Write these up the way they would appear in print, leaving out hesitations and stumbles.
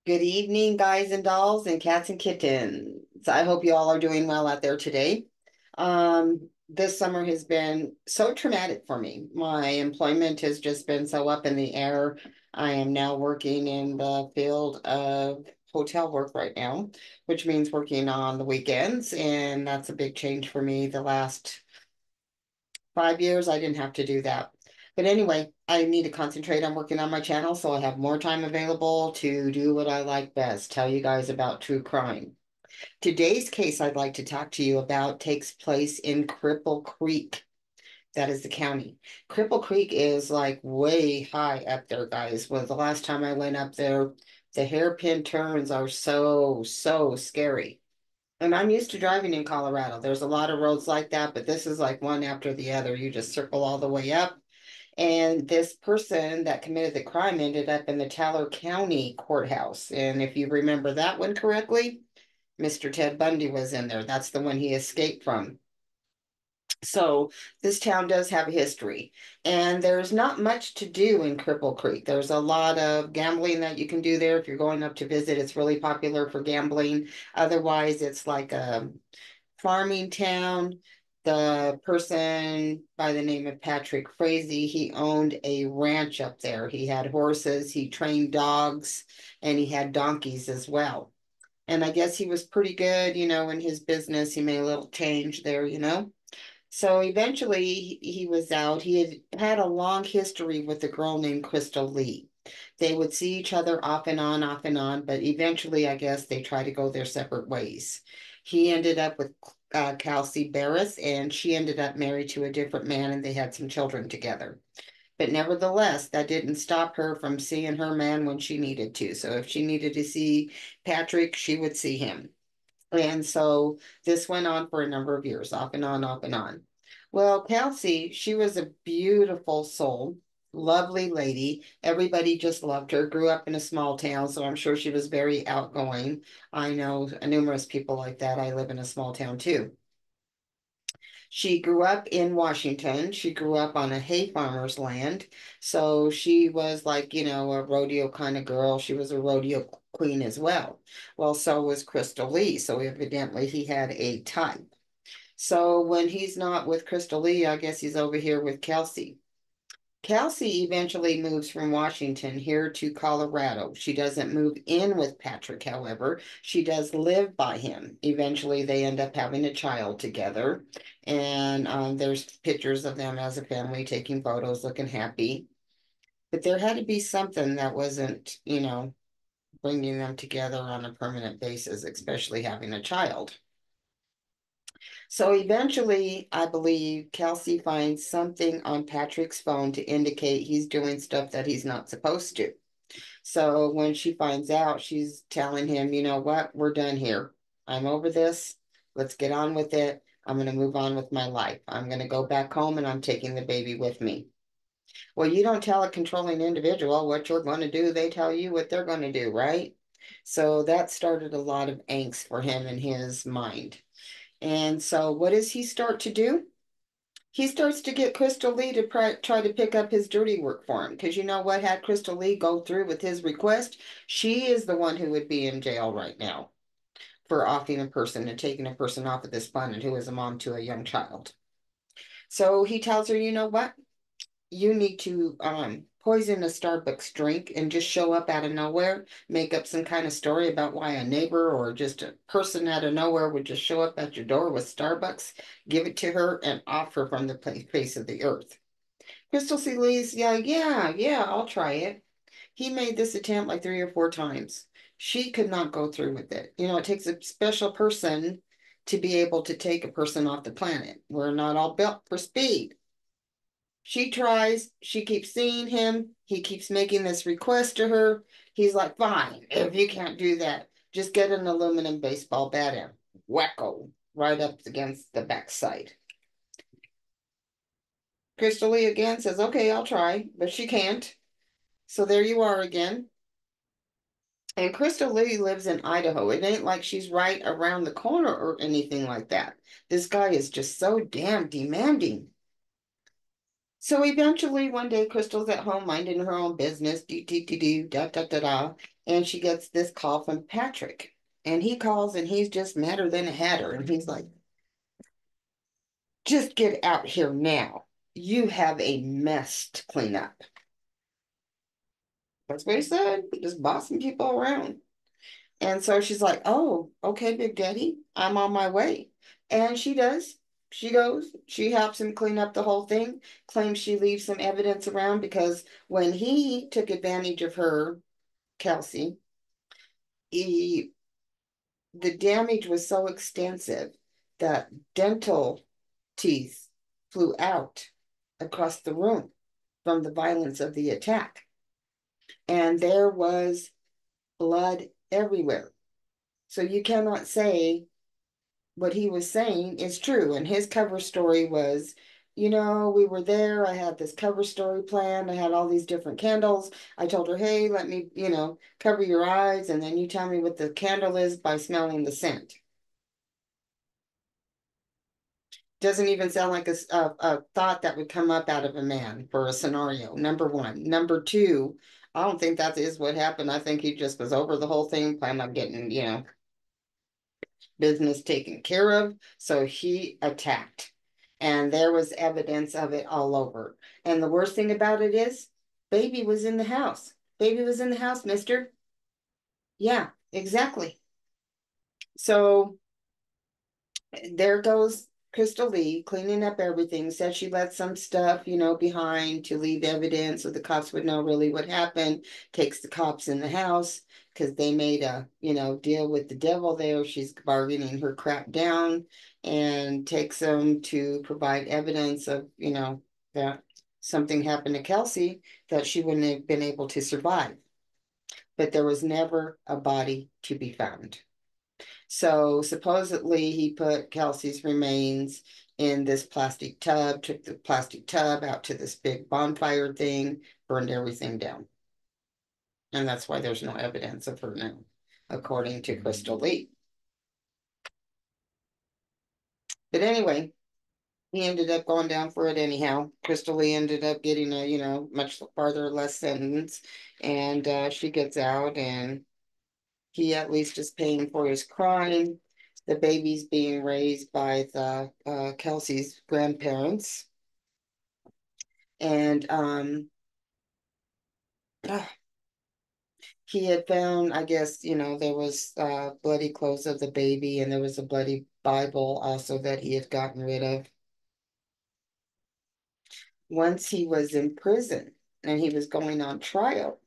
Good evening, guys and dolls and cats and kittens. I hope you all are doing well out there today. This summer has been so traumatic for me. My employment has just been so up in the air. I am now working in the field of hotel work right now, which means working on the weekends, and that's a big change for me. The last 5 years, I didn't have to do that. But anyway, I need to concentrate on working on my channel so I have more time available to do what I like best, tell you guys about true crime. Today's case I'd like to talk to you about takes place in Cripple Creek. That is the county. Cripple Creek is like way high up there, guys. Well, the last time I went up there, the hairpin turns are so scary. And I'm used to driving in Colorado. There's a lot of roads like that, but this is like one after the other. You just circle all the way up. And this person that committed the crime ended up in the Taylor County courthouse. And if you remember that one correctly, Mr. Ted Bundy was in there. That's the one he escaped from. So this town does have a history, and there's not much to do in Cripple Creek. There's a lot of gambling that you can do there. If you're going up to visit, it's really popular for gambling. Otherwise, it's like a farming town. The person by the name of Patrick Frazee, he owned a ranch up there. He had horses, he trained dogs, and he had donkeys as well. And I guess he was pretty good, in his business. He made a little change there. So eventually he was out. He had had a long history with a girl named Crystal Lee. They would see each other off and on, but eventually I guess they tried to go their separate ways. He ended up with Kelsey Barris, and she ended up married to a different man, and they had some children together. But nevertheless, that didn't stop her from seeing her man when she needed to. So if she needed to see Patrick, she would see him. And so this went on for a number of years, off and on, off and on. Well, Kelsey, she was a beautiful soul, lovely lady. Everybody just loved her. Grew up in a small town, so I'm sure she was very outgoing. I know numerous people like that. I live in a small town too. She grew up in Washington. She grew up on a hay farmer's land. So she was like, a rodeo kind of girl. She was a rodeo queen as well. Well, so was Crystal Lee. So evidently he had a type. So when he's not with Crystal Lee, I guess he's over here with Kelsey. Kelsey eventually moves from Washington here to Colorado. She doesn't move in with Patrick, however. She does live by him. Eventually, they end up having a child together. And there's pictures of them as a family taking photos, looking happy. But there had to be something that wasn't, bringing them together on a permanent basis, especially having a child. So eventually, I believe Kelsey finds something on Patrick's phone to indicate he's doing stuff that he's not supposed to. So when she finds out, she's telling him, you know what, we're done here. I'm over this. Let's get on with it. I'm going to move on with my life. I'm going to go back home and I'm taking the baby with me. Well, you don't tell a controlling individual what you're going to do. They tell you what they're going to do, right? So that started a lot of angst for him in his mind. And so what does he start to do? He starts to get Crystal Lee to try to pick up his dirty work for him. Because you know what? Had Crystal Lee go through with his request, she is the one who would be in jail right now for offing a person and taking a person off of this planet who is a mom to a young child. So he tells her, you know what? You need to poison a Starbucks drink and just show up out of nowhere, make up some kind of story about why a neighbor or just a person out of nowhere would just show up at your door with Starbucks, give it to her, and off her from the face of the earth. Crystal C. Lee's, yeah, I'll try it. He made this attempt like 3 or 4 times. She could not go through with it. It takes a special person to be able to take a person off the planet. We're not all built for speed. She tries, she keeps seeing him. He keeps making this request to her. He's like, fine, if you can't do that, just get an aluminum baseball bat and wacko right up against the backside. Crystal Lee again says, okay, I'll try, but she can't. So there you are again. And Crystal Lee lives in Idaho. It ain't like she's right around the corner or anything like that. This guy is just so damn demanding. So eventually one day Crystal's at home minding her own business, do do do do da da da da, and she gets this call from Patrick. And he calls and he's just madder than a hatter. And he's like, just get out here now. You have a mess to clean up. That's what he said. Just bossing people around. And so she's like, oh, okay, Big Daddy, I'm on my way. And she does. She goes, she helps him clean up the whole thing, claims she leaves some evidence around because when he took advantage of her, Kelsey, he, the damage was so extensive that dental teeth flew out across the room from the violence of the attack. And there was blood everywhere. So you cannot say what he was saying is true. And his cover story was, we were there. I had this cover story planned. I had all these different candles. I told her, hey, let me, cover your eyes. And then you tell me what the candle is by smelling the scent. Doesn't even sound like a thought that would come up out of a man for a scenario. Number one. Number two, I don't think that is what happened. I think he just was over the whole thing, planned on getting, business taken care of. So he attacked. And there was evidence of it all over. And the worst thing about it is, baby was in the house. Baby was in the house, mister. Yeah, exactly. So there goes Crystal Lee cleaning up everything. Said she let some stuff, behind to leave evidence so the cops would know really what happened. Takes the cops in the house because they made a, deal with the devil there. She's bargaining her crap down and takes them to provide evidence of, that something happened to Kelsey that she wouldn't have been able to survive. But there was never a body to be found. So supposedly he put Kelsey's remains in this plastic tub, took the plastic tub out to this big bonfire thing, burned everything down. And that's why there's no evidence of her now, according to Crystal Lee. But anyway, he ended up going down for it anyhow. Crystal Lee ended up getting a, much farther less sentence. And she gets out and he at least is paying for his crime. The baby's being raised by the Kelsey's grandparents. And he had found, I guess, there was bloody clothes of the baby, and there was a bloody Bible also that he had gotten rid of. Once he was in prison and he was going on trial,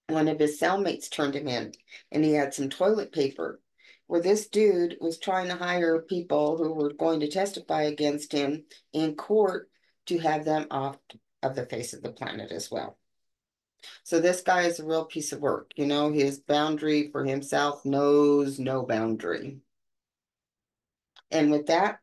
one of his cellmates turned him in and he had some toilet paper where this dude was trying to hire people who were going to testify against him in court to have them off of the face of the planet as well. So this guy is a real piece of work. His boundary for himself knows no boundary. And with that,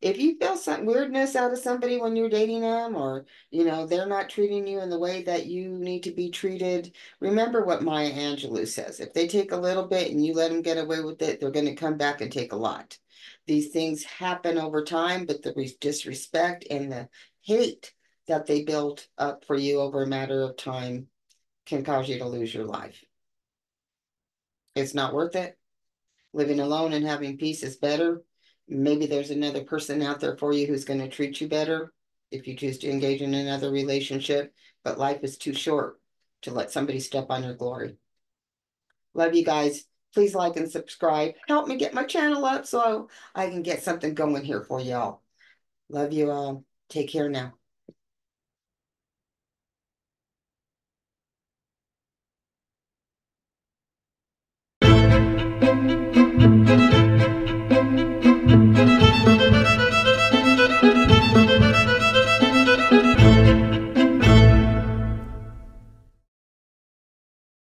if you feel some weirdness out of somebody when you're dating them, or they're not treating you in the way that you need to be treated, remember what Maya Angelou says. If they take a little bit and you let them get away with it, they're going to come back and take a lot. These things happen over time, but the disrespect and the hate that they build up for you over a matter of time can cause you to lose your life. It's not worth it. Living alone and having peace is better. Maybe there's another person out there for you who's going to treat you better if you choose to engage in another relationship. But life is too short to let somebody step on your glory. Love you guys. Please like and subscribe. Help me get my channel up so I can get something going here for y'all. Love you all. Take care now.